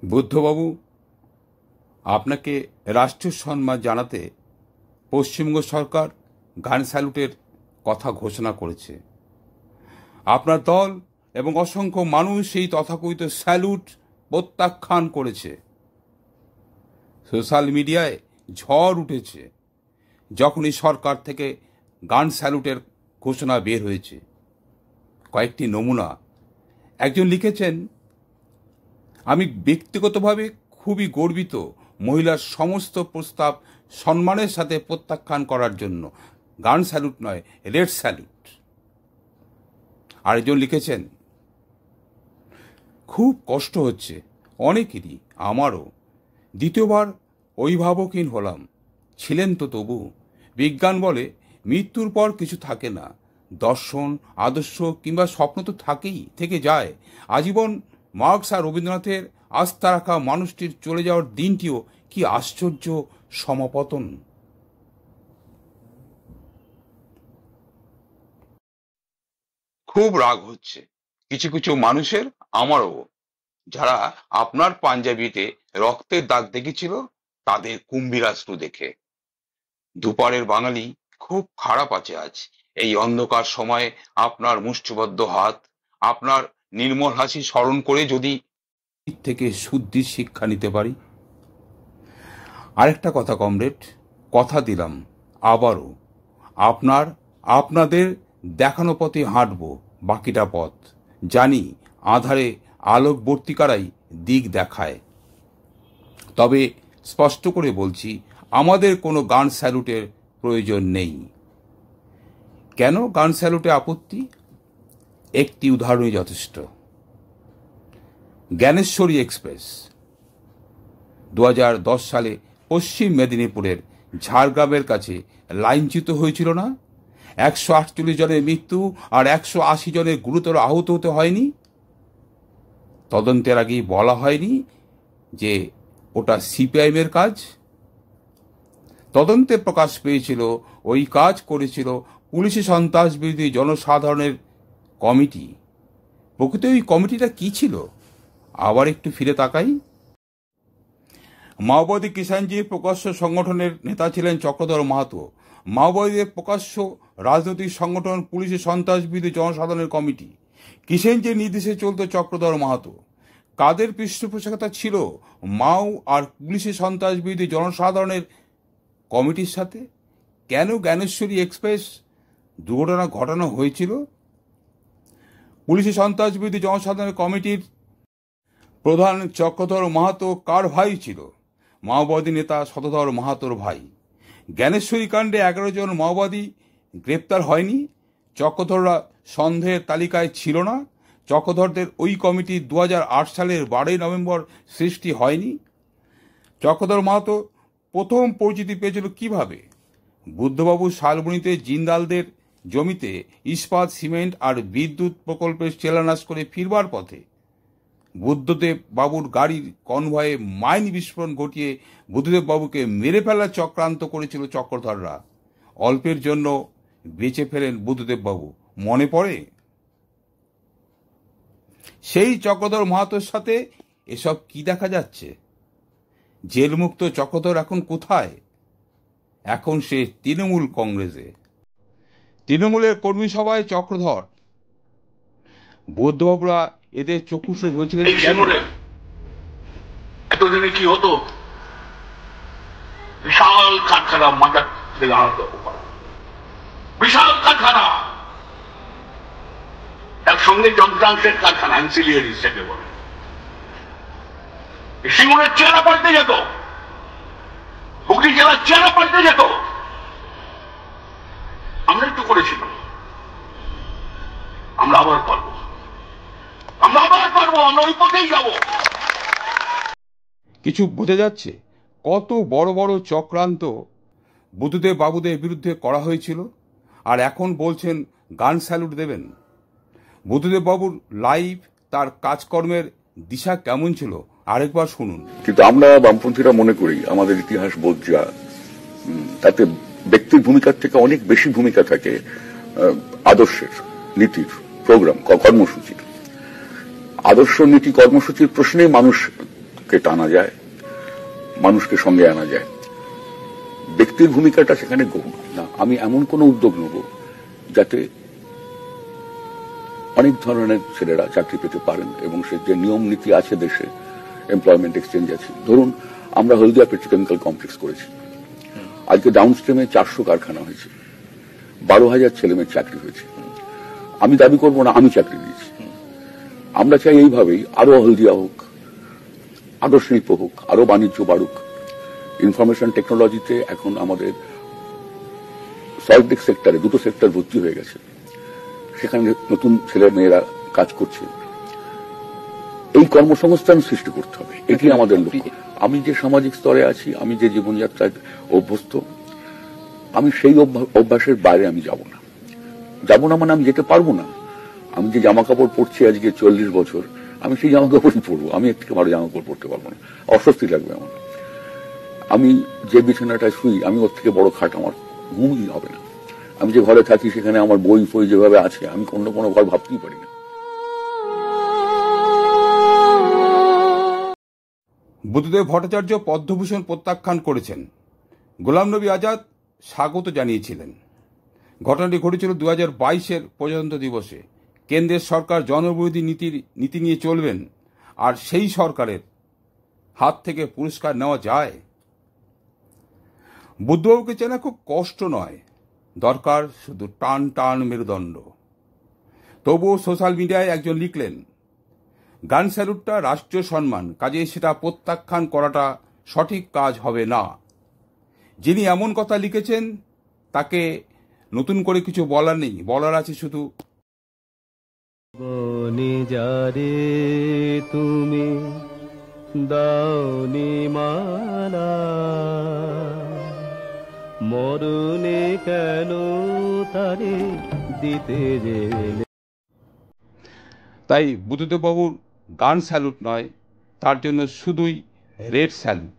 বুদ্ধবাবু, আপনাকে রাষ্ট্রীয় সম্মান জানাতে পশ্চিমবঙ্গ সরকার গান স্যালুটের কথা ঘোষণা করেছে। আপনার দল এবং অসংখ্য মানুষ এই তথাকথিত স্যালুট প্রত্যাখ্যান করেছে। সোশ্যাল মিডিয়ায় ঝড় উঠেছে যখনই সরকার থেকে গান স্যালুটের ঘোষণা বের হয়েছে। কয়েকটি নমুনা। একজন লিখেছেন, আমি ব্যক্তিগতভাবে খুবই গর্বিত মহিলার সমস্ত প্রস্তাব সম্মানের সাথে প্রত্যাখ্যান করার জন্য। গান স্যালুট নয়, রেড স্যালুট। আরেকজন লিখেছেন, খুব কষ্ট হচ্ছে অনেকেরই, আমারও। দ্বিতীয়বার অভিভাবকহীন হলাম। ছিলেন তো তবু। বিজ্ঞান বলে মৃত্যুর পর কিছু থাকে না। দর্শন, আদর্শ কিংবা স্বপ্ন তো থেকে যায় আজীবন। মার্কস আর রবীন্দ্রনাথের আস্থা রাখা মানুষটির চলে যাওয়ার দিনটিও কি আশ্চর্য সমাপতন। খুব রাগ হচ্ছে কিছু কিছু মানুষের, আমারও, যারা আপনার পাঞ্জাবিতে রক্তের দাগ দেখেছিল তাদের কুম্ভীরাশ্রু দেখে। দুপারের বাঙালি খুব খারাপ আছে আজ। এই অন্ধকার সময়ে আপনার মুষ্টিবদ্ধ হাত, আপনার নির্মল হাসি স্মরণ করে যদি থেকে শুদ্ধির শিক্ষা নিতে পারি। আরেকটা কথা কমরেড, কথা দিলাম আবারও আপনাদের দেখানো পথে হাঁটব বাকিটা পথ। জানি আধারে আলোকবর্তিকারাই দিক দেখায়, তবে স্পষ্ট করে বলছি আমাদের কোনো গান স্যালুটের প্রয়োজন নেই। কেন গান স্যালুটে আপত্তি? একটি উদাহরণই যথেষ্ট। জ্ঞানেশ্বরী এক্সপ্রেস 2010 সালে পশ্চিম মেদিনীপুরের ঝাড়গ্রামের কাছে লাইনচ্যুত হয়েছিল না? 148 জনের মৃত্যু আর 180 জনের গুরুতর আহত হতে হয়নি? তদন্তের আগেই বলা হয়নি যে ওটা সিপিআইএমের কাজ? তদন্তে প্রকাশ পেয়েছিল ওই কাজ করেছিল পুলিশি সন্ত্রাস বিরোধী জনসাধারণের কমিটি। প্রকৃত ওই কমিটিটা কি ছিল? আবার একটু ফিরে তাকাই। মাওবাদী কিষাণজির প্রকাশ্য সংগঠনের নেতা ছিলেন চক্রধর মাহাতো। মাওবাদীদের প্রকাশ্য রাজনৈতিক সংগঠন পুলিশি সন্ত্রাস বিরোধী জনসাধারণের কমিটি। কিষাণজির নির্দেশে চলত চক্রধর মাহাতো। কাদের পৃষ্ঠপোষকতা ছিল মাও আর পুলিশি সন্ত্রাস বিরোধী জনসাধারণের কমিটির সাথে? কেন জ্ঞানেশ্বরী এক্সপ্রেস দুর্ঘটনা ঘটানো হয়েছিল? পুলিশি সন্ত্রাস বিরোধী জনসাধারণের কমিটির প্রধান চক্রধর মাহাতো কার ভাই ছিল? মাওবাদী নেতা শতধর মাহাতোর ভাই। জ্ঞানেশ্বরী কাণ্ডে 11 জন মাওবাদী গ্রেপ্তার হয়নি? চক্রধররা সন্দেহের তালিকায় ছিল না? চক্রধরদের ওই কমিটি 2008 সালের 12 নভেম্বর সৃষ্টি হয়নি? চক্রধর মাহাতো প্রথম পরিচিতি পেয়েছিল কিভাবে? বুদ্ধবাবু শালবনীতে জিন্দালদের জমিতে ইস্পাত, সিমেন্ট আর বিদ্যুৎ প্রকল্পের শিলান্যাস করে ফিরবার পথে বুদ্ধদেব বাবুর গাড়ির কনভয়ে মাইন বিস্ফোরণ ঘটিয়ে বুদ্ধদেব বাবুকে মেরে ফেলার চক্রান্ত করেছিল চক্রধররা। অল্পের জন্য বেঁচে ফেলেন বুদ্ধদেব বাবু, মনে পড়ে? সেই চক্রধর মাহাতোর সাথে এসব কি দেখা যাচ্ছে? জেলমুক্ত চক্রধর এখন কোথায়? এখন সে তৃণমূল কংগ্রেসে। তৃণমূলের কর্মী সভায় চক্রধর। বৌদ্ধবাবুরা এদের চক্ষুষে বলছিলেন, এতদিনে কি হতো? বিশাল কারখানা, মাথা বিশাল কারখানা, একসঙ্গে যন্ত্রাংশের কারখানা, অ্যান্সিলিয়ারি সেটা বলে। সিঙ্গুরের চেহারা পাল্টে যেত, হুগলি জেলার চেহারা পাল্টে যেত। আমরা একটু করেছিলাম, আমরা আবার পারবো, আমরা ওই পথেই যাব। কিছু বোঝা যাচ্ছে কত বড় বড় চক্রান্ত বুদ্ধদেব বাবুদের বিরুদ্ধে করা হয়েছিল, আর এখন বলছেন গান স্যালুট দেবেন। বুদ্ধদেব বাবুর লাইফ, তার কাজকর্মের দিশা কেমন ছিল আরেকবার শুনুন। কিন্তু আমরা বামপন্থীরা মনে করি আমাদের ইতিহাস বোধ যা, তাতে ব্যক্তির ভূমিকার থেকে অনেক বেশি ভূমিকা থাকে আদর্শের, নীতির, প্রোগ্রাম, কর্মসূচির। আদর্শ, নীতি, কর্মসূচির প্রশ্নে মানুষ কে টানা যায়, মানুষকে সঙ্গে আনা যায়। ব্যক্তির ভূমিকাটা সেখানে গৌণ না। আমি এমন কোন উদ্যোগ নেব যাতে অনেক ধরনের ছেলেরা চাকরি পেতে পারেন এবং সে যে নিয়ম নীতি আছে দেশে, এমপ্লয়মেন্ট এক্সচেঞ্জ আছে। ধরুন আমরা হলদিয়া পেট্রোকেমিক্যাল কমপ্লেক্স করেছি, আজকে ডাউনস্ট্রিমে 400 কারখানা হয়েছে, 12,000 ছেলেমেয়ের চাকরি হয়েছে। আমি দাবি করব না আমি চাকরি দিয়েছি। আমরা চাই এইভাবেই আরো হলদিয়া হোক, আরো শিল্প হোক, আরো বাণিজ্য বাড়ুক। ইনফরমেশন টেকনোলজিতে এখন আমাদের সল্টলেক সেক্টরে 2টো সেক্টর ভর্তি হয়ে গেছে, সেখানে নতুন ছেলে মেয়েরা কাজ করছে। এই কর্মসংস্থান সৃষ্টি করতে হবে, এটি আমাদের লক্ষ্য। আমি যে সামাজিক স্তরে আছি, আমি যে জীবনযাত্রায় অভ্যস্ত, আমি সেই অভ্যাসের বাইরে আমি যাব না মানে আমি যেতে পারবো না। আমি যে জামা কাপড় পরছি আজকে 40 বছর, আমি সেই জামা কাপড়ই পরবো, আমি এর থেকে ভালো জামা কাপড় পরতে পারবো না, অস্বস্তি লাগবে আমার। আমি যে বিছানাটায় শুই, আমি ওর থেকে বড় খাট আমার ঘুমই হবে না। আমি যে ঘরে থাকি সেখানে আমার বই ফই যেভাবে আছে, আমি অন্য কোনো ঘর ভাবতেই পারি না। বুদ্ধদেব ভট্টাচার্য পদ্মভূষণ প্রত্যাখ্যান করেছেন, গোলাম নবী আজাদ স্বাগত জানিয়েছিলেন। ঘটনাটি ঘটেছিল 2022-এর প্রজাতন্ত্র দিবসে। কেন্দ্রের সরকার জনবিরোধী নীতি নিয়ে চলবেন, আর সেই সরকারের হাত থেকে পুরস্কার নেওয়া যায়? বুদ্ধবাবুকে চেনা খুব কষ্ট নয়, দরকার শুধু টান টান মেরুদণ্ড। তবুও সোশ্যাল মিডিয়ায় একজন লিখলেন, গান স্যালুটটা রাষ্ট্রীয় সম্মান, কাজে সেটা প্রত্যাখ্যান করাটা সঠিক কাজ হবে না। যিনি এমন কথা লিখেছেন তাকে নতুন করে কিছু বলার নেই, বলার আছে শুধু যারে তুমি দাওনি মালা, মরণে কেন তারে দিতে গেলে। তাই বুদ্ধদেববাবুর গান স্যালুট নয়, তার জন্য শুধুই রেড স্যালুট।